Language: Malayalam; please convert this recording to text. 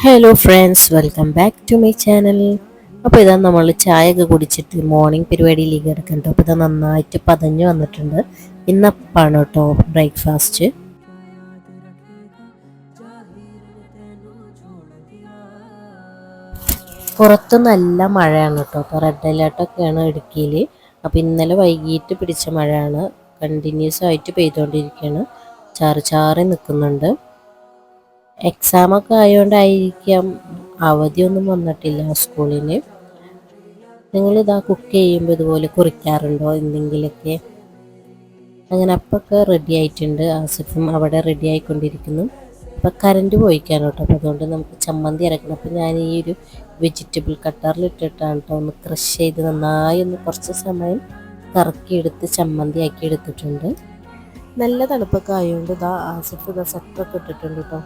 Hello friends, welcome back to my channel. അപ്പോൾ ഇതാ നമ്മൾ ചായയൊക്കെ കുടിച്ചിട്ട് മോർണിംഗ് പരിപാടിയിലേക്ക് കിടക്കുന്നുണ്ട്. അപ്പോൾ ഇതാ നന്നായിട്ട് പതഞ്ഞ് വന്നിട്ടുണ്ട്. ഇന്നപ്പാണ് കേട്ടോ ബ്രേക്ക്ഫാസ്റ്റ്. പുറത്ത് നല്ല മഴയാണ് കേട്ടോ. അപ്പോൾ റെഡ് അലേർട്ടൊക്കെയാണ് ഇടുക്കിയിൽ. അപ്പോൾ ഇന്നലെ വൈകിട്ട് പിടിച്ച മഴയാണ്, കണ്ടിന്യൂസ് ആയിട്ട് പെയ്തുകൊണ്ടിരിക്കുകയാണ്. ചാറി ചാറി നിൽക്കുന്നുണ്ട്. എക്സാമൊക്കെ ആയതുകൊണ്ടായിരിക്കാം അവധിയൊന്നും വന്നിട്ടില്ല സ്കൂളിന്. നിങ്ങളിതാ കുക്ക് ചെയ്യുമ്പോൾ ഇതുപോലെ കുറിക്കാറുണ്ടോ എന്തെങ്കിലുമൊക്കെ? അങ്ങനെ അപ്പൊക്കെ റെഡി ആയിട്ടുണ്ട്. ആസിഫും അവിടെ റെഡി ആയിക്കൊണ്ടിരിക്കുന്നു. അപ്പം കറണ്ട് പോയിക്കാണ് കേട്ടോ. അപ്പോൾ അതുകൊണ്ട് നമുക്ക് ചമ്മന്തി അരക്കണം. അപ്പം ഞാൻ ഈ ഒരു വെജിറ്റബിൾ കട്ടറിലിട്ടിട്ടാണ് കേട്ടോ ഒന്ന് ക്രഷ് ചെയ്ത് നന്നായി ഒന്ന് കുറച്ച് സമയം കറക്കിയെടുത്ത് ചമ്മന്തി ആക്കി എടുത്തിട്ടുണ്ട്. നല്ല തണുപ്പൊക്കെ ആയതുകൊണ്ട് ഇതാ ആസിഫ് ഇതാ സ്വെറ്ററൊക്കെ ഇട്ടിട്ടുണ്ട് കേട്ടോ.